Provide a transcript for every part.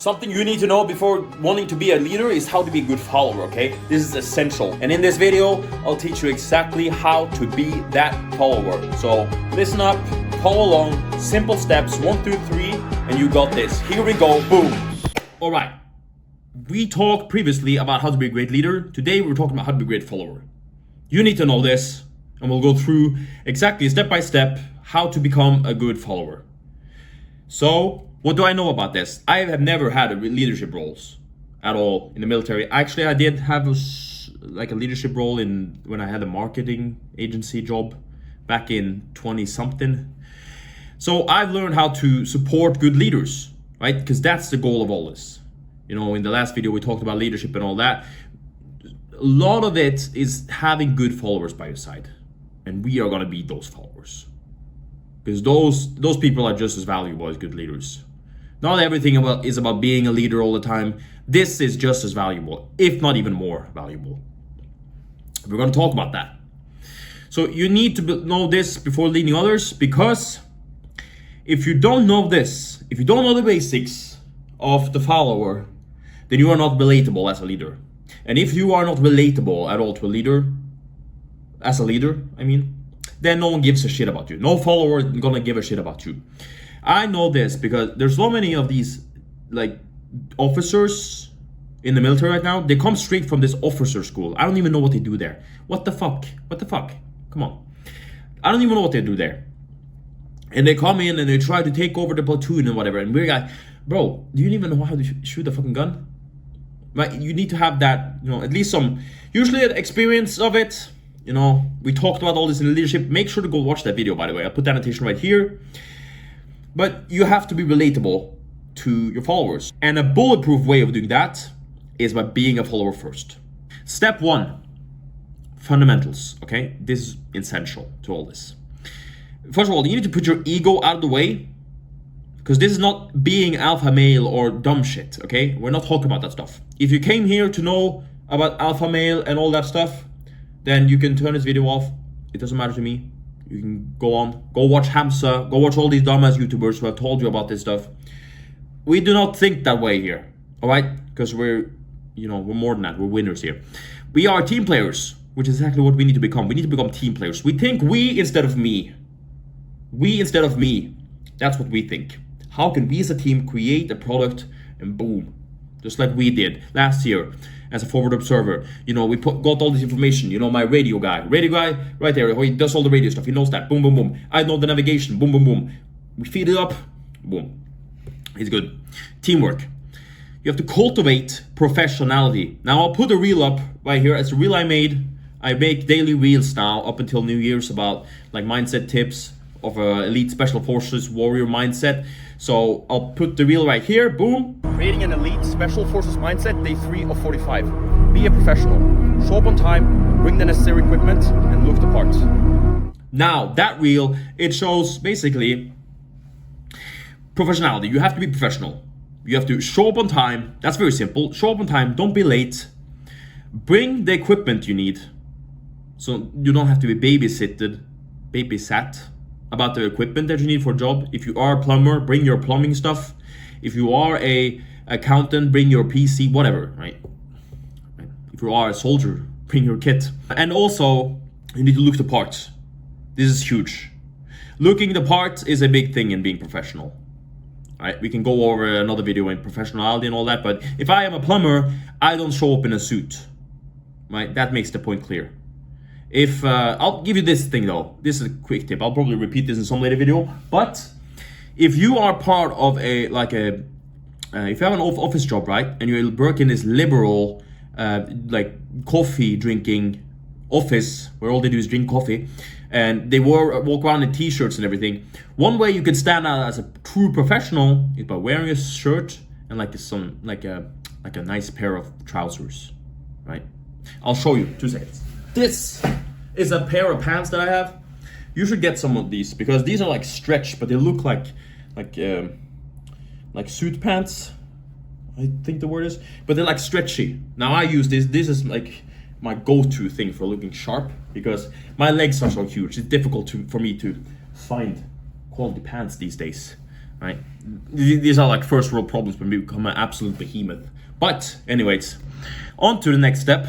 Something you need to know before wanting to be a leader is how to be a good follower, okay? This is essential. And in this video, I'll teach you exactly how to be that follower. So listen up, follow along, simple steps, 1, 2, 3, and you got this. Here we go, boom. All right, we talked previously about how to be a great leader. Today, we're talking about how to be a great follower. You need to know this, and we'll go through exactly step by step how to become a good follower. So, what do I know about this? I have never had leadership roles at all in the military. Actually, I did have a leadership role when I had a marketing agency job back in 20-something. So I've learned how to support good leaders, right? Because that's the goal of all this. You know, in the last video, we talked about leadership and all that. A lot of it is having good followers by your side. And we are going to be those followers. Because those people are just as valuable as good leaders. Not everything is about being a leader all the time. This is just as valuable, if not even more valuable. We're going to talk about that. So you need to know this before leading others, because if you don't know this, if you don't know the basics of the follower, then you are not relatable as a leader. And if you are not relatable at all to a leader, as a leader, then no one gives a shit about you. No follower is gonna give a shit about you. I know this because there's so many of these officers in the military right now. They come straight from this officer school. I don't even know what they do there. What the fuck? Come on. I don't even know what they do there. And they come in and they try to take over the platoon and whatever. And we're like, bro, do you even know how to shoot a fucking gun? Right? You need to have that, at least usually an experience of it. We talked about all this in leadership. Make sure to go watch that video, by the way. I'll put the annotation right here. But you have to be relatable to your followers. And a bulletproof way of doing that is by being a follower first. Step 1, fundamentals, okay? This is essential to all this. First of all, you need to put your ego out of the way, because this is not being alpha male or dumb shit, okay? We're not talking about that stuff. If you came here to know about alpha male and all that stuff, then you can turn this video off. It doesn't matter to me. You can go on, go watch Hamza, go watch all these dumbass YouTubers who have told you about this stuff. We do not think that way here, all right? Because we're more than that. We're winners here. We are team players, which is exactly what we need to become. We need to become team players. We think we instead of me. We instead of me. That's what we think. How can we as a team create a product and boom, just like we did last year as a forward observer. We got all this information. My radio guy right there, he does all the radio stuff. He knows that. Boom, boom, boom. I know the navigation. Boom, boom, boom. We feed it up. Boom. He's good. Teamwork. You have to cultivate professionality. Now I'll put a reel up right here. It's a reel I made. I make daily reels now up until New Year's about mindset tips of elite special forces warrior mindset. So I'll put the reel right here. Boom. Creating an elite special forces mindset, day 3 of 45. Be a professional. Show up on time, bring the necessary equipment, and look the part. Now that reel, it shows basically professionality. You have to be professional. You have to show up on time. That's very simple. Show up on time. Don't be late. Bring the equipment you need, so you don't have to be babysat about the equipment that you need for a job. If you are a plumber, bring your plumbing stuff. If you are a accountant, bring your PC, whatever, right? If you are a soldier, bring your kit. And also, you need to look the part. This is huge. Looking the part is a big thing in being professional. Right? We can go over another video in professionality and all that, but if I am a plumber, I don't show up in a suit. Right? That makes the point clear. If I'll give you this thing though. This is a quick tip. I'll probably repeat this in some later video. But if you are part of if you have an office job, right, and you work in this liberal, coffee drinking office where all they do is drink coffee, and they walk around in t-shirts and everything. One way you can stand out as a true professional is by wearing a shirt and a nice pair of trousers, right? I'll show you. 2 seconds. This is a pair of pants that I have. You should get some of these because these are stretch, but they look like suit pants, I think the word is, but they're stretchy. Now I use this. This is my go-to thing for looking sharp because my legs are so huge. It's difficult for me to find quality pants these days. right? These are like first world problems when we become an absolute behemoth. But anyways, on to the next step.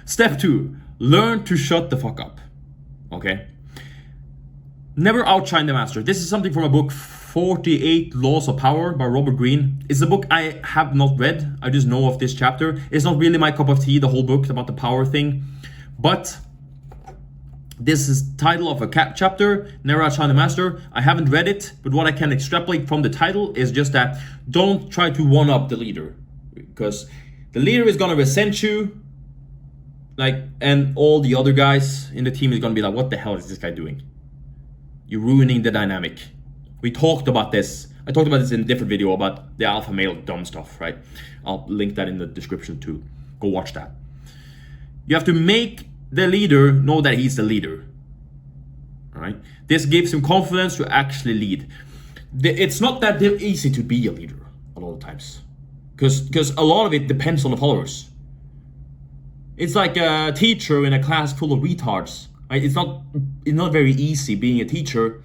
Step 2, learn to shut the fuck up, okay? Never outshine the master. This is something from a book, 48 Laws of Power by Robert Greene. It's a book I have not read. I just know of this chapter. It's not really my cup of tea, the whole book about the power thing. But this is title of a chapter, Never Outshine the Master. I haven't read it, but what I can extrapolate from the title is just that don't try to one-up the leader, because the leader is gonna resent you, like, and all the other guys in the team is gonna be like, what the hell is this guy doing? You're ruining the dynamic. We talked about this. I talked about this in a different video about the alpha male dumb stuff, right? I'll link that in the description too. Go watch that. You have to make the leader know that he's the leader. All right. This gives him confidence to actually lead. It's not that easy to be a leader a lot of times, because a lot of it depends on the followers. It's like a teacher in a class full of retards. Right? It's not very easy being a teacher,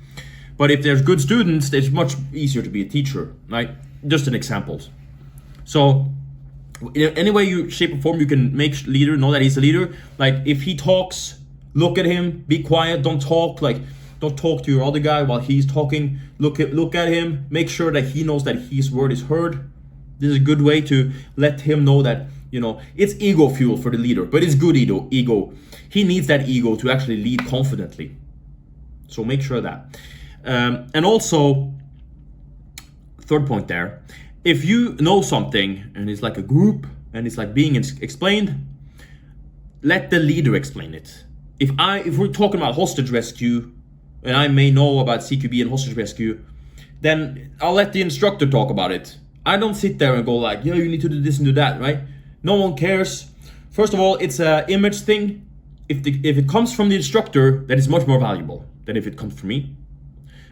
but if there's good students, it's much easier to be a teacher. Right? Just an example. So in any way, you shape or form, you can make leader know that he's a leader. Like if he talks, look at him, be quiet, don't talk. Like don't talk to your other guy while he's talking. Look at him, make sure that he knows that his word is heard. This is a good way to let him know that, you know, it's ego fuel for the leader, but it's good ego. He needs that ego to actually lead confidently. So make sure of that. And also, third point there, if you know something and it's like a group and it's like being explained, let the leader explain it. If we're talking about hostage rescue and I may know about CQB and hostage rescue, then I'll let the instructor talk about it. I don't sit there and go like, yeah, you need to do this and do that, right? No one cares. First of all, it's an image thing. If it comes from the instructor, then it's much more valuable than if it comes from me.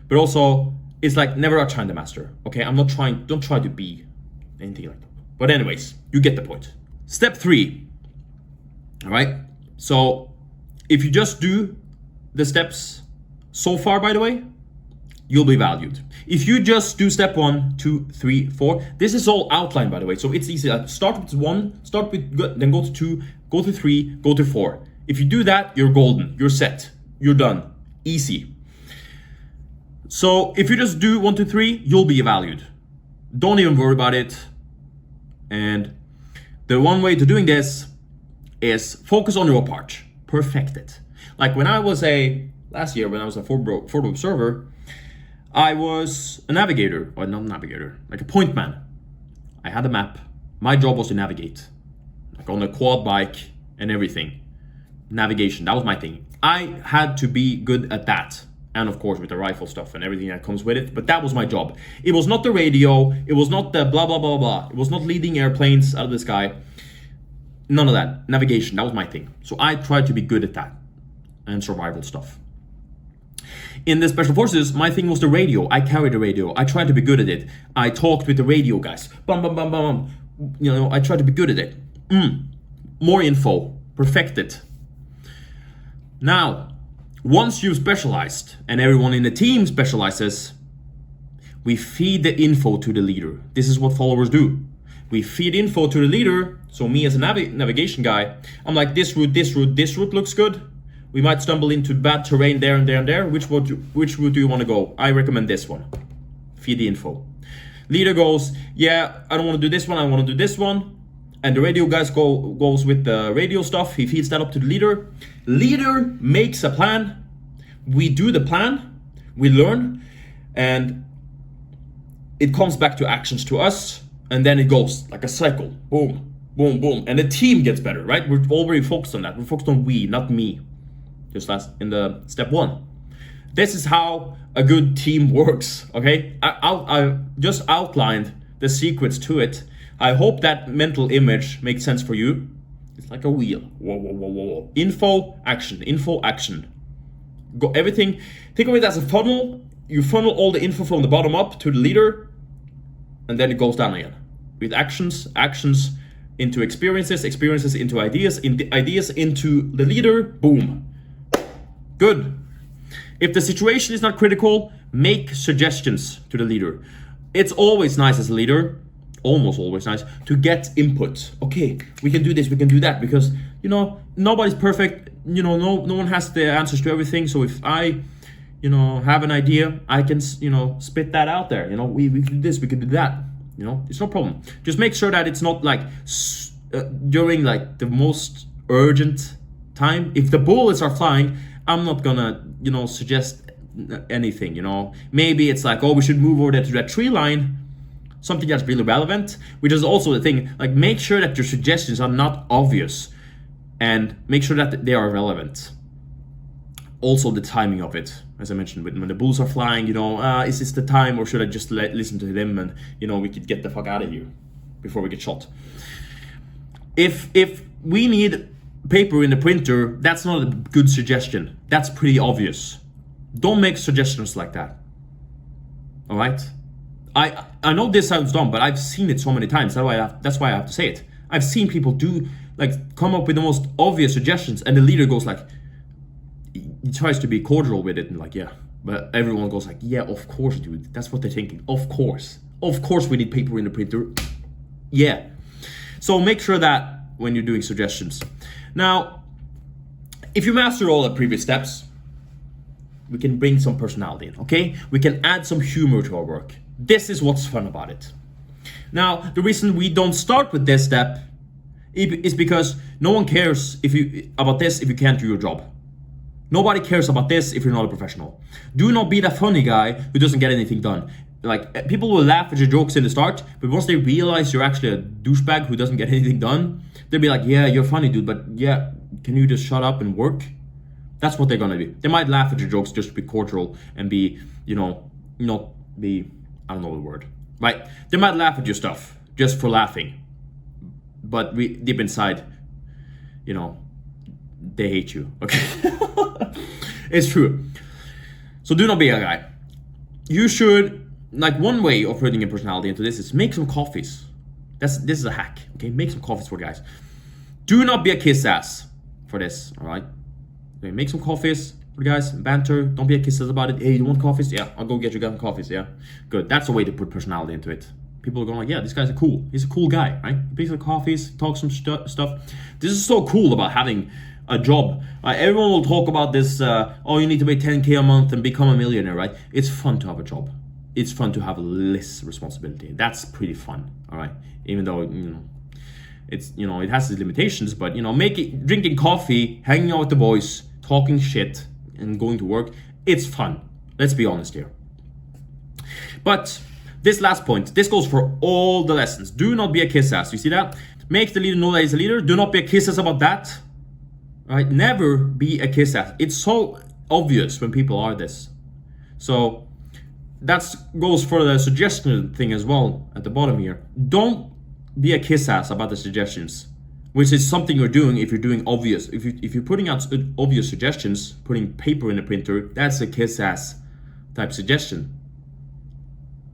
But also, it's like never outshine the master. Okay, don't try to be anything like that. But anyways, you get the point. Step 3. All right. So if you just do the steps so far, by the way, you'll be valued. If you just do step 1, 2, 3, 4, this is all outlined, by the way. So it's easy. Start with 1, then go to 2, go to 3, go to 4. If you do that, you're golden. You're set. You're done. Easy. So if you just do 1, 2, 3, you'll be valued. Don't even worry about it. And the one way to doing this is focus on your part. Perfect it. Like when I was last year when I was a photo observer, I was a navigator, or not navigator, like a point man. I had a map. My job was to navigate, like on a quad bike and everything. Navigation, that was my thing. I had to be good at that. And of course with the rifle stuff and everything that comes with it. But that was my job. It was not the radio. It was not the blah, blah, blah, blah. It was not leading airplanes out of the sky. None of that. Navigation, that was my thing. So I tried to be good at that. And survival stuff. In the Special Forces, my thing was the radio. I carried the radio. I tried to be good at it. I talked with the radio guys. Bum, bum, bum, bum, bum. You know, I tried to be good at it. More info. Perfect it. Now, once you've specialized and everyone in the team specializes, we feed the info to the leader. This is what followers do. We feed info to the leader. So me as a navigation guy, I'm like, this route looks good. We might stumble into bad terrain there and there and there. Which route do you want to go? I recommend this one. Feed the info. Leader goes, yeah, I don't want to do this one. I want to do this one. And the radio guys goes with the radio stuff. He feeds that up to the leader. Leader makes a plan. We do the plan. We learn. And it comes back to actions to us. And then it goes like a cycle. Boom, boom, boom. And the team gets better, right? We're already focused on that. We're focused on we, not me. Just last in the step 1. This is how a good team works, okay? I just outlined the secrets to it. I hope that mental image makes sense for you. It's like a wheel. Whoa, whoa, whoa, whoa. Info, action, info, action. Go everything. Think of it as a funnel. You funnel all the info from the bottom up to the leader, and then it goes down again. With actions into experiences into ideas, ideas into the leader, boom. Good. If the situation is not critical, make suggestions to the leader. It's always nice as a leader, almost always nice, to get input. Okay, we can do this, we can do that, because nobody's perfect. No one has the answers to everything. So if I have an idea, I can spit that out there. We could do this, we could do that. It's no problem. Just make sure that it's not like during like the most urgent time. If the bullets are flying, I'm not gonna suggest anything. Maybe it's like, oh, we should move over there to that tree line, something that's really relevant, which is also the thing. Like, make sure that your suggestions are not obvious, and make sure that they are relevant. Also, the timing of it, as I mentioned, when the bullets are flying, is this the time, or should I just listen to them and we could get the fuck out of here before we get shot? If we need paper in the printer, that's not a good suggestion. That's pretty obvious. Don't make suggestions like that. All right? I know this sounds dumb, but I've seen it so many times. That's why I have to say it. I've seen people come up with the most obvious suggestions, and the leader goes like, he tries to be cordial with it and like, yeah, but everyone goes like, yeah, of course, dude. That's what they're thinking. Of course we need paper in the printer. Yeah. So make sure that when you're doing suggestions. Now, if you master all the previous steps, we can bring some personality in, okay? We can add some humor to our work. This is what's fun about it. Now, the reason we don't start with this step is because no one cares about this if you can't do your job. Nobody cares about this if you're not a professional. Do not be that funny guy who doesn't get anything done. Like, people will laugh at your jokes in the start, but once they realize you're actually a douchebag who doesn't get anything done, they'll be like, yeah, you're funny, dude, but yeah, can you just shut up and work? That's what they're gonna be. They might laugh at your jokes just to be cordial and be, not be, I don't know the word, right? They might laugh at your stuff just for laughing, but deep inside, they hate you, okay? It's true. So do not be a guy. You should, one way of putting a personality into this is make some coffees. This is a hack, okay? Make some coffees for guys. Do not be a kiss ass for this, all right? Okay, make some coffees for the guys, banter. Don't be a kiss ass about it. Hey, you want coffees? Yeah, I'll go get you guys coffees, yeah? Good, that's a way to put personality into it. People are going like, yeah, this guy's cool. He's a cool guy, right? He makes some coffees, talks some stuff. This is so cool about having a job. Everyone will talk about this, oh, you need to make 10K a month and become a millionaire, right? It's fun to have a job. It's fun to have less responsibility. That's pretty fun, all right? Even though, it's, it has its limitations, but, drinking coffee, hanging out with the boys, talking shit, and going to work, it's fun. Let's be honest here. But this last point, this goes for all the lessons. Do not be a kiss ass. You see that? Make the leader know that he's a leader. Do not be a kiss ass about that. Right? Never be a kiss ass. It's so obvious when people are this. So that goes for the suggestion thing as well at the bottom here. Don't be a kiss ass about the suggestions, which is something you're doing if you're doing obvious. If you're putting out obvious suggestions, putting paper in the printer, that's a kiss ass type suggestion.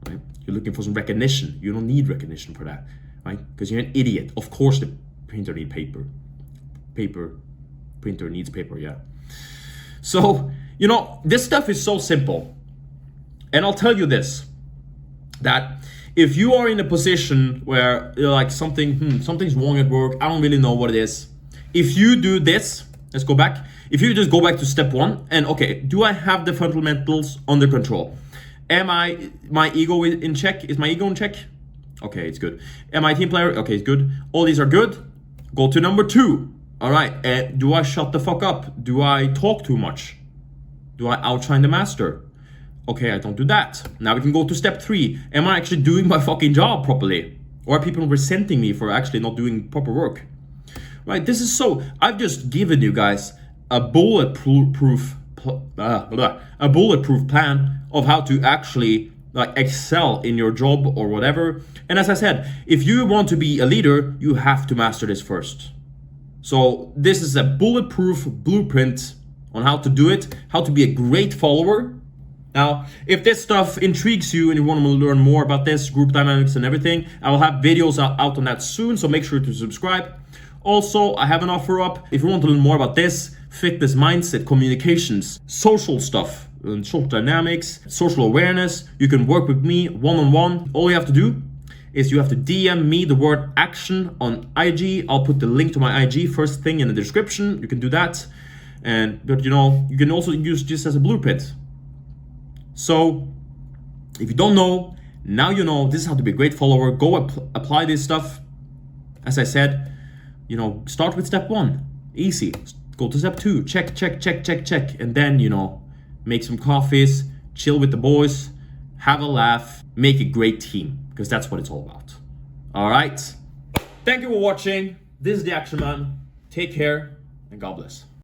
Right? You're looking for some recognition. You don't need recognition for that, right? Because you're an idiot. Of course the printer needs paper. Printer needs paper, yeah. So, this stuff is so simple. And I'll tell you this, that if you are in a position where you're like something's wrong at work, I don't really know what it is. If you do this, let's go back. If you just go back to step 1 and okay, do I have the fundamentals under control? Am my ego in check? Is my ego in check? Okay, it's good. Am I a team player? Okay, it's good. All these are good. Go to number 2. All right, do I shut the fuck up? Do I talk too much? Do I outshine the master? Okay, I don't do that. Now we can go to step 3. Am I actually doing my fucking job properly? Or are people resenting me for actually not doing proper work? Right, I've just given you guys a bulletproof plan of how to actually excel in your job or whatever. And as I said, if you want to be a leader, you have to master this first. So this is a bulletproof blueprint on how to do it, how to be a great follower, Now, if this stuff intrigues you and you want to learn more about this, group dynamics and everything, I will have videos out on that soon, so make sure to subscribe. Also, I have an offer up. If you want to learn more about this, fitness, mindset, communications, social stuff, and social dynamics, social awareness, you can work with me one-on-one. All you have to do is you have to DM me the word action on IG. I'll put the link to my IG first thing in the description. You can do that. But you can also use this as a blueprint. So if you don't know, now you know. This is how to be a great follower. Go apply this stuff. As I said, start with step 1. Easy. Go to step 2. Check. And then, make some coffees, chill with the boys, have a laugh, make a great team, because that's what it's all about. All right. Thank you for watching. This is the Action Man. Take care and God bless.